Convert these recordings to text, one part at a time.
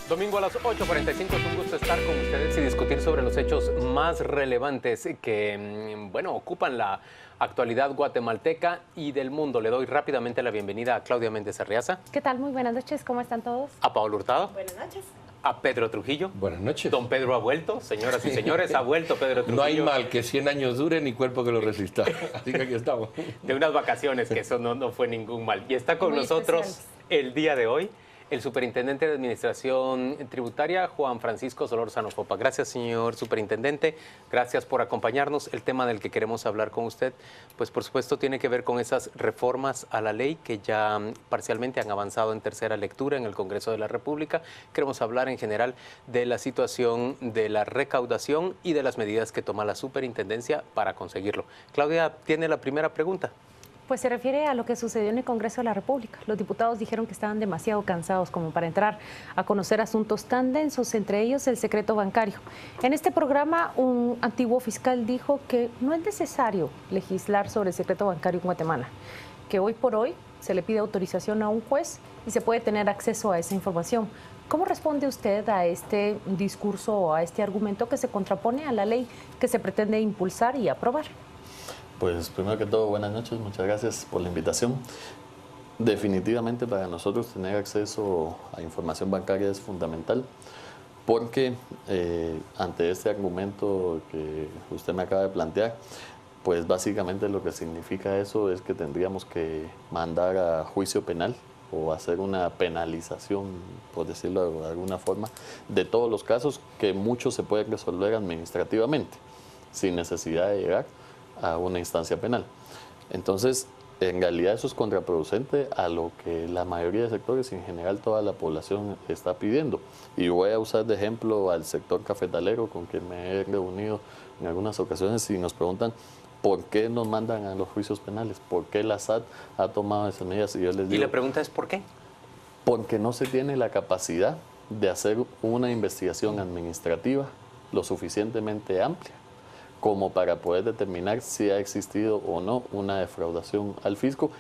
Domingo a las 8:45 es un gusto estar con ustedes y discutir sobre los hechos más relevantes que, ocupan la actualidad guatemalteca y del mundo. Le doy rápidamente la bienvenida a Claudia Méndez Arriaza. ¿Qué tal? Muy buenas noches, ¿cómo están todos? A Pablo Hurtado. Buenas noches. A Pedro Trujillo. Buenas noches. Don Pedro ha vuelto, señoras y señores, ha vuelto Pedro Trujillo. No hay mal que 100 años dure ni cuerpo que lo resista. Así que aquí estamos. De unas vacaciones, que eso no fue ningún mal. Y está con Muy nosotros especiales. el día de hoy el superintendente de Administración Tributaria, Juan Francisco Solórzano Fopa. Gracias, señor superintendente. Gracias por acompañarnos. El tema del que queremos hablar con usted, pues por supuesto tiene que ver con esas reformas a la ley que ya parcialmente han avanzado en tercera lectura en el Congreso de la República. Queremos hablar en general de la situación de la recaudación y de las medidas que toma la superintendencia para conseguirlo. Claudia tiene la primera pregunta. Pues se refiere a lo que sucedió en el Congreso de la República. Los diputados dijeron que estaban demasiado cansados como para entrar a conocer asuntos tan densos, entre ellos el secreto bancario. En este programa, un antiguo fiscal dijo que no es necesario legislar sobre el secreto bancario en Guatemala, que hoy por hoy se le pide autorización a un juez y se puede tener acceso a esa información. ¿Cómo responde usted a este discurso o a este argumento que se contrapone a la ley que se pretende impulsar y aprobar? Pues primero que todo, buenas noches, muchas gracias por la invitación. Definitivamente para nosotros tener acceso a información bancaria es fundamental porque ante este argumento que usted me acaba de plantear, pues básicamente lo que significa eso es que tendríamos que mandar a juicio penal o hacer una penalización, por decirlo de alguna forma, de todos los casos que muchos se pueden resolver administrativamente, sin necesidad de llegar a una instancia penal. Entonces, en realidad eso es contraproducente a lo que la mayoría de sectores y en general toda la población está pidiendo. Y voy a usar de ejemplo al sector cafetalero con quien me he reunido en algunas ocasiones y nos preguntan por qué nos mandan a los juicios penales, por qué la SAT ha tomado esas medidas. Y yo les digo, Y la pregunta es ¿por qué? Porque no se tiene la capacidad de hacer una investigación administrativa lo suficientemente amplia como para poder determinar si ha existido o no una defraudación al fisco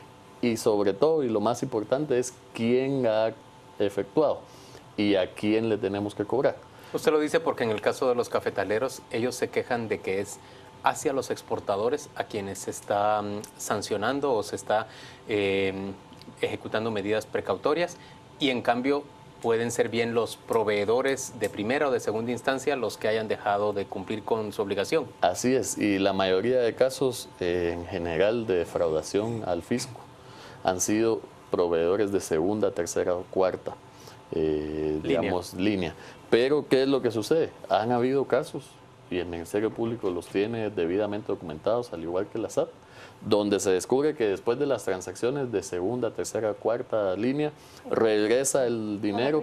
y sobre todo, y lo más importante, es quién la ha efectuado y a quién le tenemos que cobrar. Usted lo dice porque en el caso de los cafetaleros, ellos se quejan de que es hacia los exportadores a quienes se está sancionando o se está ejecutando medidas precautorias y en cambio pueden ser bien los proveedores de primera o de segunda instancia los que hayan dejado de cumplir con su obligación. Así es, y la mayoría de casos en general de defraudación al fisco han sido proveedores de segunda, tercera o cuarta, línea. Pero, ¿qué es lo que sucede? Han habido casos, y el Ministerio Público los tiene debidamente documentados, al igual que la SAT, donde se descubre que después de las transacciones de segunda, tercera, cuarta línea, regresa el dinero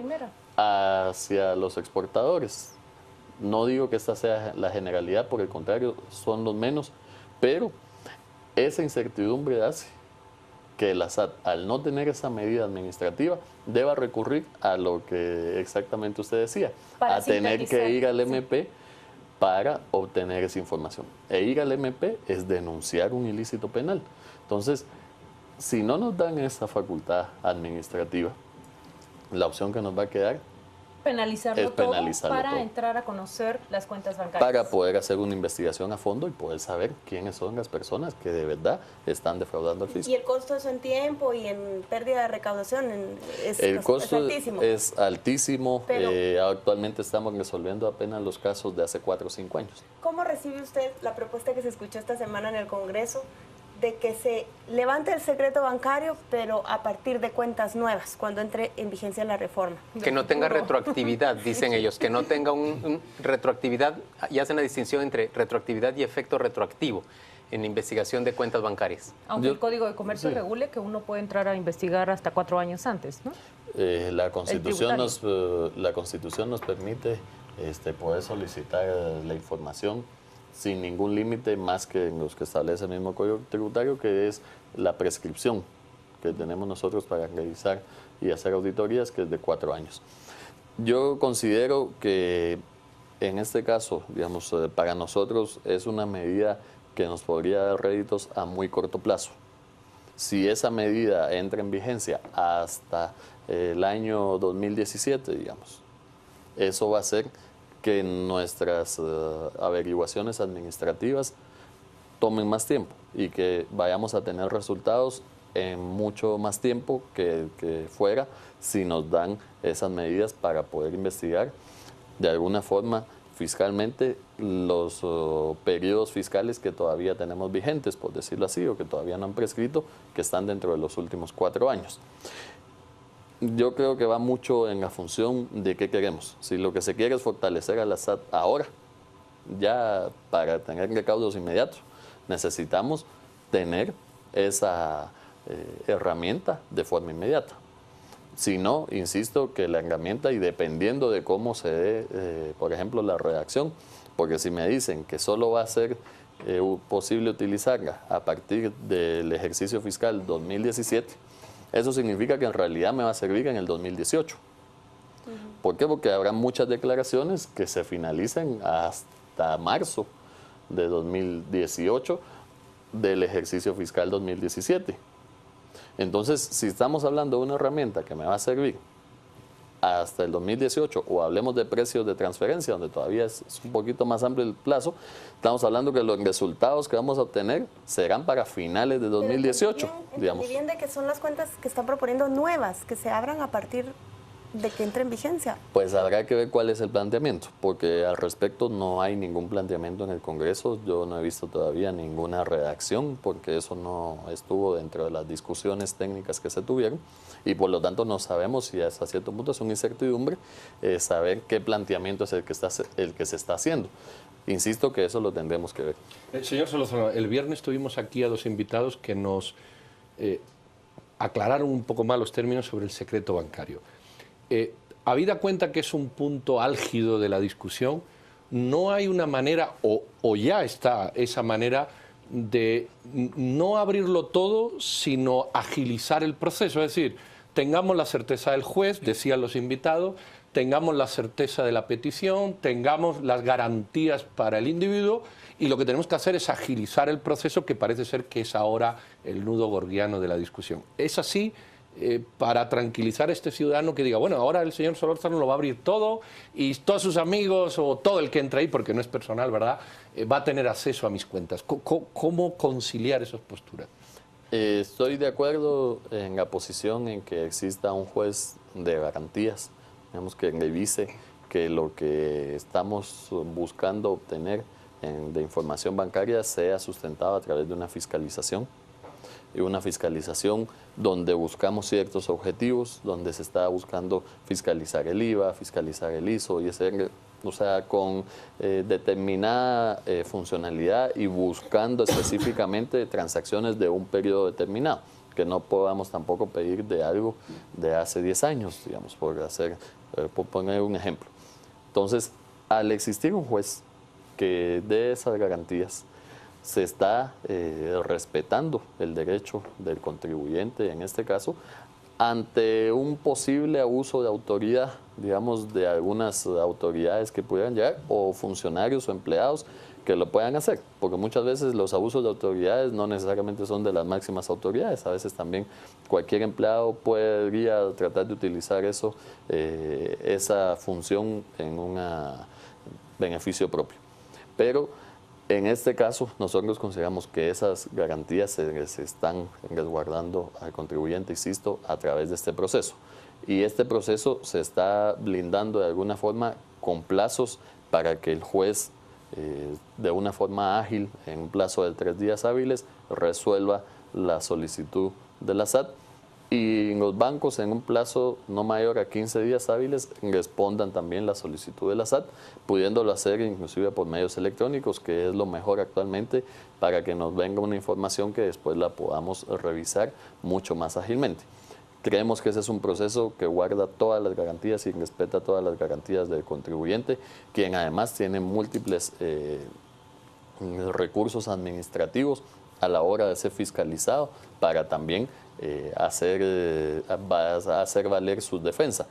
hacia los exportadores. No digo que esta sea la generalidad, por el contrario, son los menos, pero esa incertidumbre hace que la SAT, al no tener esa medida administrativa, deba recurrir a lo que exactamente usted decía, a tener que ir al MP para obtener esa información. E ir al MP es denunciar un ilícito penal. Entonces, si no nos dan esa facultad administrativa, la opción que nos va a quedar Penalizarlo es penalizarlo todo para todo. entrar a conocer las cuentas bancarias. Para poder hacer una investigación a fondo y poder saber quiénes son las personas que de verdad están defraudando al fisco. Y el costo eso en tiempo y en pérdida de recaudación El costo es altísimo. es altísimo. Pero- Actualmente estamos resolviendo apenas los casos de hace 4 o 5 años. ¿Cómo recibe usted la propuesta que se escuchó esta semana en el Congreso de que se levante el secreto bancario, pero a partir de cuentas nuevas, cuando entre en vigencia la reforma? Que no tenga retroactividad, dicen ellos, que no tenga un retroactividad, y hacen la distinción entre retroactividad y efecto retroactivo en investigación de cuentas bancarias. Aunque Yo- el Código de Comercio sí. regule que uno puede entrar a investigar hasta 4 años antes, ¿no? La Constitución tributario. la Constitución nos permite poder solicitar la información sin ningún límite más que en los que establece el mismo Código Tributario, que es la prescripción que tenemos nosotros para revisar y hacer auditorías, que es de 4 años. Yo considero que en este caso, digamos, para nosotros es una medida que nos podría dar réditos a muy corto plazo. Si esa medida entra en vigencia hasta el año 2017, digamos, Eso va a hacer que nuestras averiguaciones administrativas tomen más tiempo y que vayamos a tener resultados en mucho más tiempo que fuera si nos dan esas medidas para poder investigar de alguna forma fiscalmente los periodos fiscales que todavía tenemos vigentes, por decirlo así, o que todavía no han prescrito, que están dentro de los últimos 4 años. Yo creo que va mucho en la función de qué queremos. Si lo que se quiere es fortalecer a la SAT ahora, ya para tener recaudos inmediatos, necesitamos tener esa herramienta de forma inmediata. Si no, insisto que la herramienta, y dependiendo de cómo se dé, por ejemplo, la redacción, porque si me dicen que solo va a ser posible utilizarla a partir del ejercicio fiscal 2017, eso significa que en realidad me va a servir en el 2018. ¿Por qué? Porque habrá muchas declaraciones que se finalicen hasta marzo de 2018 del ejercicio fiscal 2017. Entonces, si estamos hablando de una herramienta que me va a servir hasta el 2018, o hablemos de precios de transferencia, donde todavía es un poquito más amplio el plazo, estamos hablando que los resultados que vamos a obtener serán para finales de 2018. Digamos. Bien de que son las cuentas que están proponiendo nuevas, que se abran a partir de que entre en vigencia. Pues habrá que ver cuál es el planteamiento, porque al respecto no hay ningún planteamiento en el Congreso. Yo no he visto todavía ninguna redacción, porque eso no estuvo dentro de las discusiones técnicas que se tuvieron, y por lo tanto no sabemos si hasta cierto punto es una incertidumbre saber qué planteamiento es el que se está haciendo. Insisto que eso lo tendremos que ver. Señor Solórzano, el viernes tuvimos aquí a 2 invitados que nos aclararon un poco más los términos sobre el secreto bancario. Habida cuenta que es un punto álgido de la discusión, no hay una manera, o ya está esa manera, de no abrirlo todo, sino agilizar el proceso. Es decir, tengamos la certeza del juez, decían los invitados, tengamos la certeza de la petición, tengamos las garantías para el individuo, y lo que tenemos que hacer es agilizar el proceso, que parece ser que es ahora el nudo gordiano de la discusión. ¿Es así? Para tranquilizar a este ciudadano que diga, bueno, ahora el señor Solórzano lo va a abrir todo y todos sus amigos o todo el que entre ahí, porque no es personal, ¿verdad?, va a tener acceso a mis cuentas. ¿Cómo conciliar esas posturas? Estoy de acuerdo en la posición en que exista un juez de garantías, digamos, que revise que lo que estamos buscando obtener de información bancaria sea sustentado a través de una fiscalización. Y una fiscalización donde buscamos ciertos objetivos, donde se está buscando fiscalizar el IVA, fiscalizar el ISO, o sea, con determinada funcionalidad y buscando específicamente transacciones de un periodo determinado, que no podamos tampoco pedir de algo de hace 10 años, digamos, por poner un ejemplo. Entonces, al existir un juez que dé esas garantías, se está respetando el derecho del contribuyente, en este caso, ante un posible abuso de autoridad, digamos, de algunas autoridades que pudieran llegar, o funcionarios o empleados que lo puedan hacer, porque muchas veces los abusos de autoridades no necesariamente son de las máximas autoridades, a veces también cualquier empleado podría tratar de utilizar eso, esa función en un beneficio propio. Pero en este caso, nosotros consideramos que esas garantías se están resguardando al contribuyente, insisto, a través de este proceso. Y este proceso se está blindando de alguna forma con plazos para que el juez, de una forma ágil, en un plazo de 3 días hábiles, resuelva la solicitud de la SAT. Y los bancos, en un plazo no mayor a 15 días hábiles, respondan también la solicitud de la SAT, pudiéndolo hacer inclusive por medios electrónicos, que es lo mejor actualmente para que nos venga una información que después la podamos revisar mucho más ágilmente. Creemos que ese es un proceso que guarda todas las garantías y respeta todas las garantías del contribuyente, quien además tiene múltiples recursos administrativos a la hora de ser fiscalizado para también hacer valer su defensa.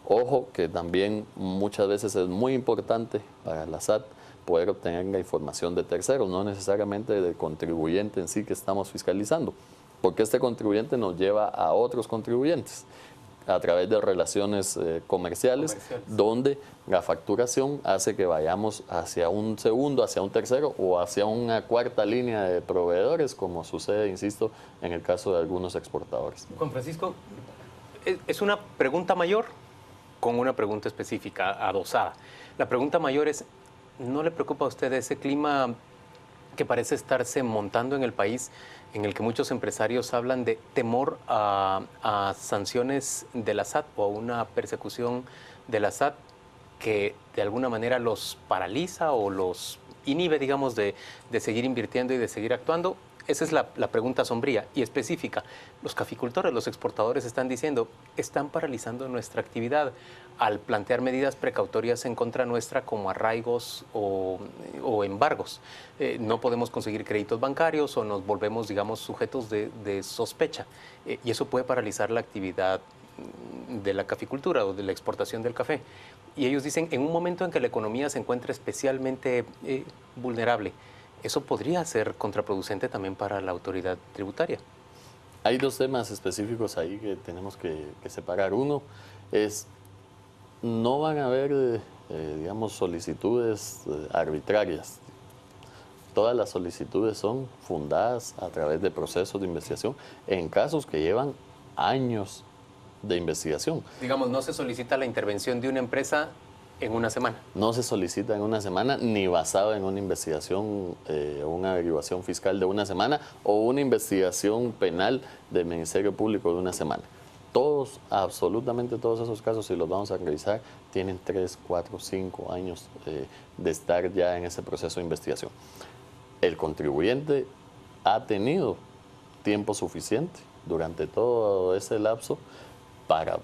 Ojo que también muchas veces es muy importante para la SAT poder obtener la información de terceros, no necesariamente del contribuyente en sí que estamos fiscalizando, porque este contribuyente nos lleva a otros contribuyentes. a través de relaciones comerciales, donde la facturación hace que vayamos hacia un segundo, hacia un tercero o hacia una cuarta línea de proveedores, como sucede, insisto, en el caso de algunos exportadores. Juan Francisco, es una pregunta mayor con una pregunta específica, adosada. La pregunta mayor es, ¿no le preocupa a usted ese clima que parece estarse montando en el país, en el que muchos empresarios hablan de temor a sanciones de la SAT o a una persecución de la SAT que de alguna manera los paraliza o los inhibe, digamos, de seguir invirtiendo y de seguir actuando? Esa es la pregunta sombría y específica. Los caficultores, los exportadores están diciendo, están paralizando nuestra actividad al plantear medidas precautorias en contra nuestra como arraigos o embargos. No podemos conseguir créditos bancarios o nos volvemos, digamos, sujetos de sospecha. Y eso puede paralizar la actividad de la caficultura o de la exportación del café. Y ellos dicen, en un momento en que la economía se encuentra especialmente vulnerable, eso podría ser contraproducente también para la autoridad tributaria. Hay dos temas específicos ahí que tenemos que separar. Uno es, no van a haber, digamos, solicitudes arbitrarias. Todas las solicitudes son fundadas a través de procesos de investigación en casos que llevan años de investigación. Digamos, no se solicita la intervención de una empresa en una semana. No se solicita en una semana, ni basado en una investigación o una averiguación fiscal de una semana o una investigación penal del Ministerio Público de una semana. Todos, absolutamente todos esos casos, si los vamos a revisar, tienen 3, 4, 5 años de estar ya en ese proceso de investigación. El contribuyente ha tenido tiempo suficiente durante todo ese lapso para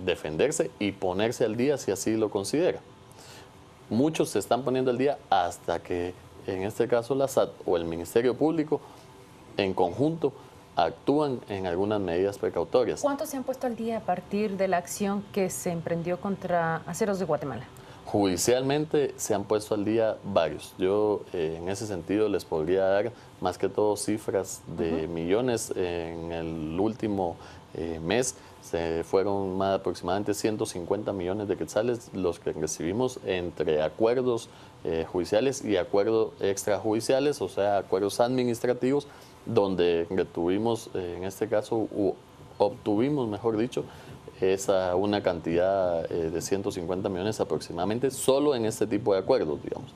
defenderse y ponerse al día si así lo considera. Muchos se están poniendo al día hasta que, en este caso, la SAT o el Ministerio Público, en conjunto, actúan en algunas medidas precautorias. ¿Cuántos se han puesto al día a partir de la acción que se emprendió contra Aceros de Guatemala? Judicialmente se han puesto al día varios. Yo en ese sentido les podría dar más que todo cifras de millones. En el último mes se fueron más aproximadamente 150 millones de quetzales los que recibimos entre acuerdos judiciales y acuerdos extrajudiciales, o sea, acuerdos administrativos, donde retuvimos, en este caso, obtuvimos, mejor dicho, una cantidad de 150 millones aproximadamente solo en este tipo de acuerdos, digamos.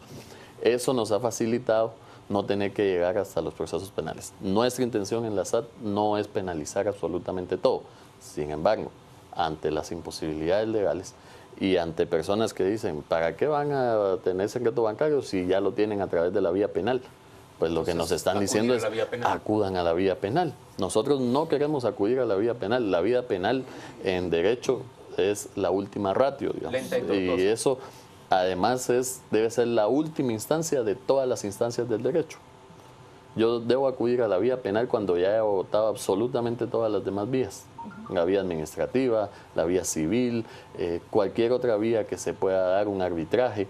Eso nos ha facilitado no tener que llegar hasta los procesos penales. Nuestra intención en la SAT no es penalizar absolutamente todo. Sin embargo, ante las imposibilidades legales y ante personas que dicen, ¿para qué van a tener secreto bancario si ya lo tienen a través de la vía penal? Pues lo que nos están diciendo es, acudan a la vía penal. Nosotros no queremos acudir a la vía penal. La vía penal en derecho es la última ratio, digamos. Y eso además debe ser la última instancia de todas las instancias del derecho. Yo debo acudir a la vía penal cuando ya he agotado absolutamente todas las demás vías. La vía administrativa, la vía civil, cualquier otra vía que se pueda dar, un arbitraje.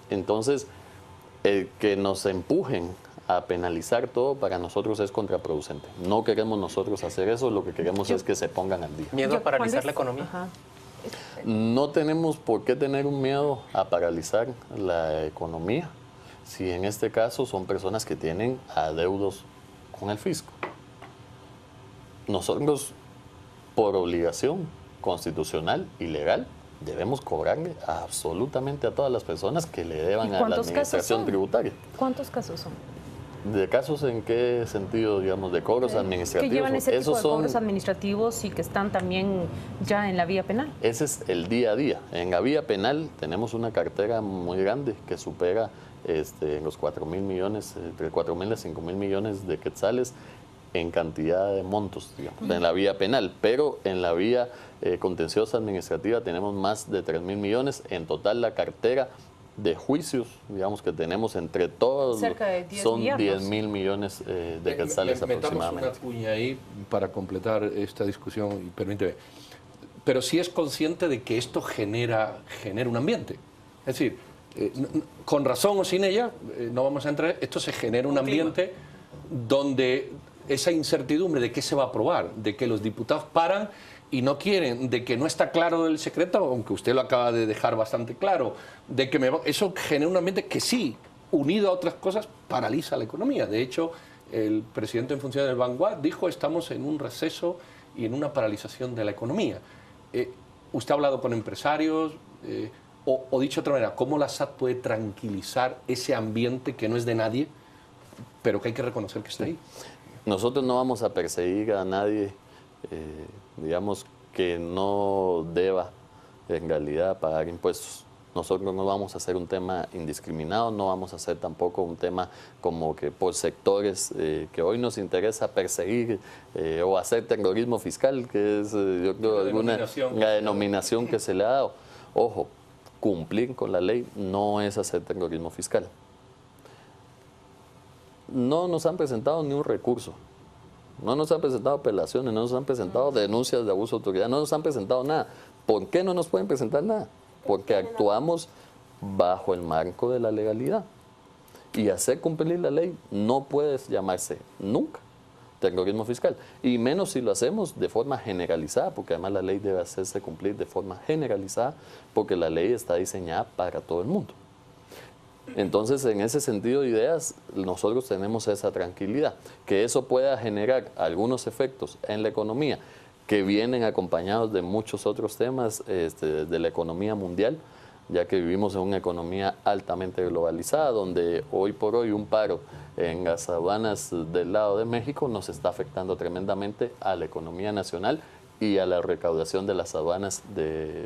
Entonces, que nos empujen a penalizar todo para nosotros es contraproducente. No queremos nosotros hacer eso, lo que queremos es que se pongan al día. ¿Miedo a paralizar la economía? Ajá. No tenemos por qué tener un miedo a paralizar la economía si en este caso son personas que tienen adeudos con el fisco. Nosotros, por obligación constitucional y legal, debemos cobrarle absolutamente a todas las personas que le deban a la administración tributaria. ¿Cuántos casos son? ¿De casos en qué sentido, digamos, de cobros administrativos? Que llevan ese tipo de cobros administrativos y que están también ya en la vía penal. Ese es el día a día. En la vía penal tenemos una cartera muy grande que supera los 4.000 millones, entre 4.000 y 5.000 millones de quetzales en cantidad de montos, digamos, en la vía penal. Pero en la vía contenciosa administrativa tenemos más de 3.000 millones. En total la cartera de juicios, digamos, que tenemos entre todos, son 10.000 millones de quetzales aproximadamente. Metamos una cuña ahí para completar esta discusión, y permíteme. Pero sí es consciente de que esto genera un ambiente. Es decir, con razón o sin ella, no vamos a entrar, esto se genera un ambiente donde esa incertidumbre de qué se va a aprobar, de que los diputados paran y no quieren, de que no está claro el secreto, aunque usted lo acaba de dejar bastante claro, de que eso genera un ambiente que sí, unido a otras cosas, paraliza la economía. De hecho, el presidente en función del Vanguard dijo: estamos en un receso y en una paralización de la economía. ¿Usted ha hablado con empresarios? O dicho de otra manera, ¿cómo la SAT puede tranquilizar ese ambiente que no es de nadie, pero que hay que reconocer que está ahí? Nosotros no vamos a perseguir a nadie, digamos, que no deba en realidad pagar impuestos. Nosotros no vamos a hacer un tema indiscriminado, no vamos a hacer tampoco un tema como que por sectores que hoy nos interesa perseguir o hacer terrorismo fiscal, que es, yo creo, la denominación que se le ha dado. Ojo, cumplir con la ley no es hacer terrorismo fiscal. No nos han presentado ni un recurso, no nos han presentado apelaciones, no nos han presentado denuncias de abuso de autoridad, no nos han presentado nada. ¿Por qué no nos pueden presentar nada? Porque actuamos bajo el marco de la legalidad. Y hacer cumplir la ley no puede llamarse nunca terrorismo fiscal. Y menos si lo hacemos de forma generalizada, porque además la ley debe hacerse cumplir de forma generalizada, porque la ley está diseñada para todo el mundo. Entonces, en ese sentido de ideas, nosotros tenemos esa tranquilidad. Que eso pueda generar algunos efectos en la economía que vienen acompañados de muchos otros temas de la economía mundial, ya que vivimos en una economía altamente globalizada, donde hoy por hoy un paro en las aduanas del lado de México nos está afectando tremendamente a la economía nacional y a la recaudación de las aduanas de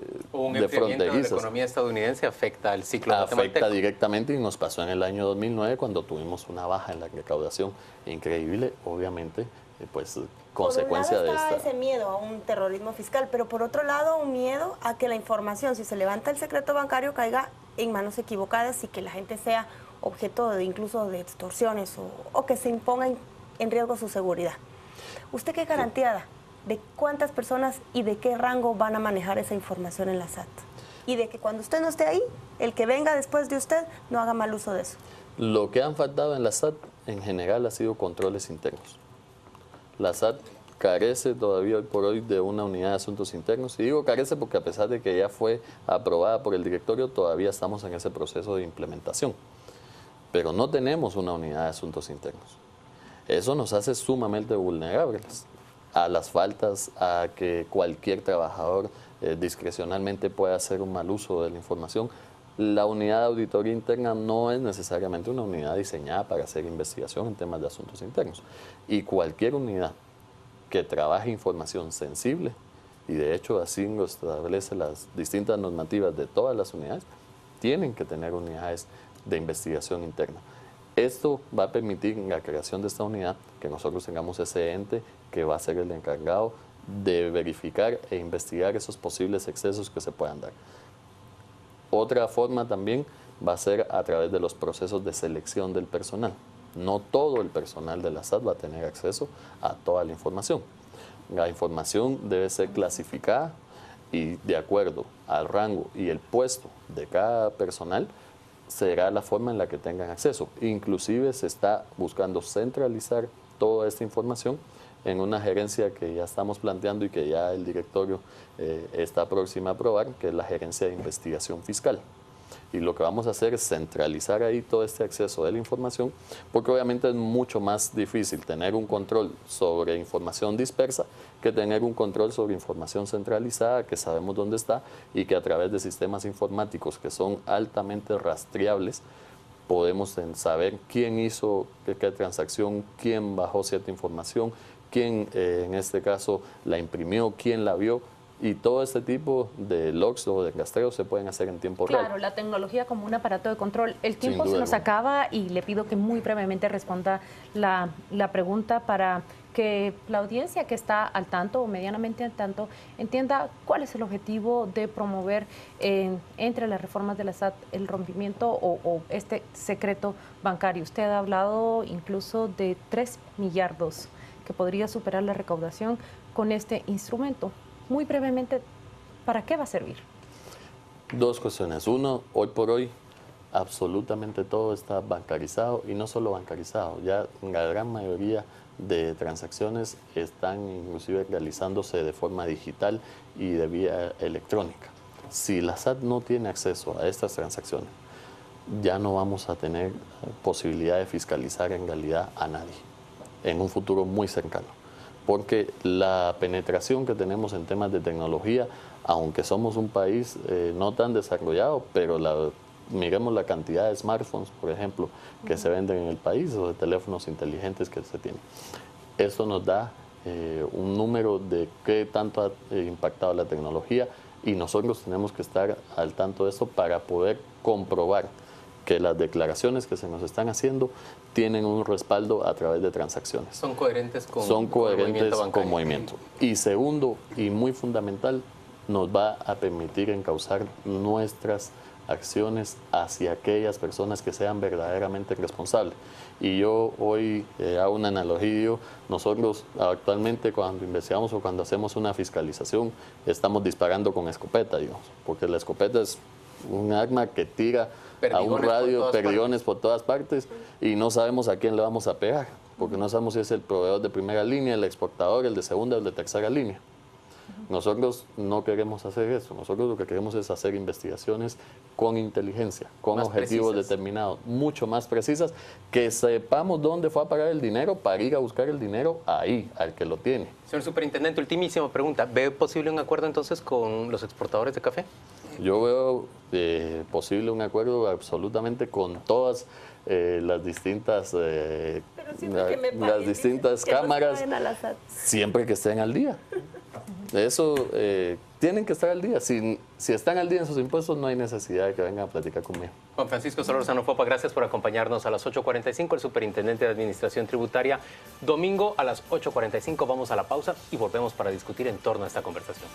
fronterizas. La economía estadounidense afecta al ciclo matemático. Afecta directamente, y nos pasó en el año 2009 cuando tuvimos una baja en la recaudación increíble, obviamente, pues consecuencia por un de lado está esta. ese miedo a un terrorismo fiscal, pero por otro lado un miedo a que la información, si se levanta el secreto bancario, caiga en manos equivocadas y que la gente sea objeto de incluso de extorsiones o que se imponga en riesgo su seguridad. ¿Usted qué garantía da de cuántas personas y de qué rango van a manejar esa información en la SAT? Y de que cuando usted no esté ahí, el que venga después de usted no haga mal uso de eso. Lo que han faltado en la SAT en general ha sido controles internos. La SAT carece todavía hoy por hoy de una unidad de asuntos internos. Y digo carece porque a pesar de que ya fue aprobada por el directorio, todavía estamos en ese proceso de implementación. Pero no tenemos una unidad de asuntos internos. Eso nos hace sumamente vulnerables a las faltas, a que cualquier trabajador discrecionalmente pueda hacer un mal uso de la información. La unidad de auditoría interna no es necesariamente una unidad diseñada para hacer investigación en temas de asuntos internos. Y cualquier unidad que trabaje información sensible, y de hecho así lo establece las distintas normativas de todas las unidades, tienen que tener unidades de investigación interna. Esto va a permitir en la creación de esta unidad que nosotros tengamos ese ente que va a ser el encargado de verificar e investigar esos posibles excesos que se puedan dar. Otra forma también va a ser a través de los procesos de selección del personal. No todo el personal de la SAT va a tener acceso a toda la información. La información debe ser clasificada y de acuerdo al rango y el puesto de cada personal será la forma en la que tengan acceso. Inclusive se está buscando centralizar toda esta información en una gerencia que ya estamos planteando y que ya el directorio está próxima a aprobar, que es la gerencia de investigación fiscal. Y lo que vamos a hacer es centralizar ahí todo este acceso de la información, porque obviamente es mucho más difícil tener un control sobre información dispersa que tener un control sobre información centralizada, que sabemos dónde está y que a través de sistemas informáticos que son altamente rastreables, podemos saber quién hizo qué transacción, quién bajó cierta información, quién en este caso la imprimió, quién la vio. Y todo este tipo de logs o de rastreo se pueden hacer en tiempo real. Claro, la tecnología como un aparato de control. El tiempo se nos acaba y le pido que muy brevemente responda la pregunta para que la audiencia que está al tanto o medianamente al tanto entienda cuál es el objetivo de promover entre las reformas de la SAT el rompimiento o este secreto bancario. Usted ha hablado incluso de 3 millardos que podría superar la recaudación con este instrumento. Muy brevemente, ¿para qué va a servir? Dos cuestiones. Uno, hoy por hoy, absolutamente todo está bancarizado y no solo bancarizado, ya la gran mayoría de transacciones están inclusive realizándose de forma digital y de vía electrónica. Si la SAT no tiene acceso a estas transacciones, ya no vamos a tener posibilidad de fiscalizar en realidad a nadie en un futuro muy cercano, porque la penetración que tenemos en temas de tecnología, aunque somos un país no tan desarrollado, pero miremos la cantidad de smartphones, por ejemplo, que se venden en el país, o de teléfonos inteligentes que se tienen. Esto nos da un número de qué tanto ha impactado la tecnología, y nosotros tenemos que estar al tanto de esto para poder comprobar que las declaraciones que se nos están haciendo tienen un respaldo a través de transacciones. Son coherentes con con movimiento. Y segundo, y muy fundamental, nos va a permitir encauzar nuestras acciones hacia aquellas personas que sean verdaderamente responsables. Y yo hoy hago una analogía, nosotros actualmente cuando investigamos o cuando hacemos una fiscalización estamos disparando con escopeta, digamos, porque la escopeta es un arma que tira a un radio, perdigones por todas partes, y no sabemos a quién le vamos a pegar, porque no sabemos si es el proveedor de primera línea, el exportador, el de segunda o el de tercera línea. Nosotros no queremos hacer eso, nosotros lo que queremos es hacer investigaciones con inteligencia, con objetivos determinados, mucho más precisas, que sepamos dónde fue a pagar el dinero para ir a buscar el dinero ahí, al que lo tiene. Señor Superintendente, ultimísima pregunta, ¿ve posible un acuerdo entonces con los exportadores de café? Yo veo posible un acuerdo absolutamente con todas las distintas, cámaras, siempre que estén al día. Eso, tienen que estar al día. Si están al día en sus impuestos, no hay necesidad de que vengan a platicar conmigo. Juan Francisco Solórzano Fopa, gracias por acompañarnos a las 8:45, el Superintendente de Administración Tributaria. Domingo a las 8:45 vamos a la pausa y volvemos para discutir en torno a esta conversación.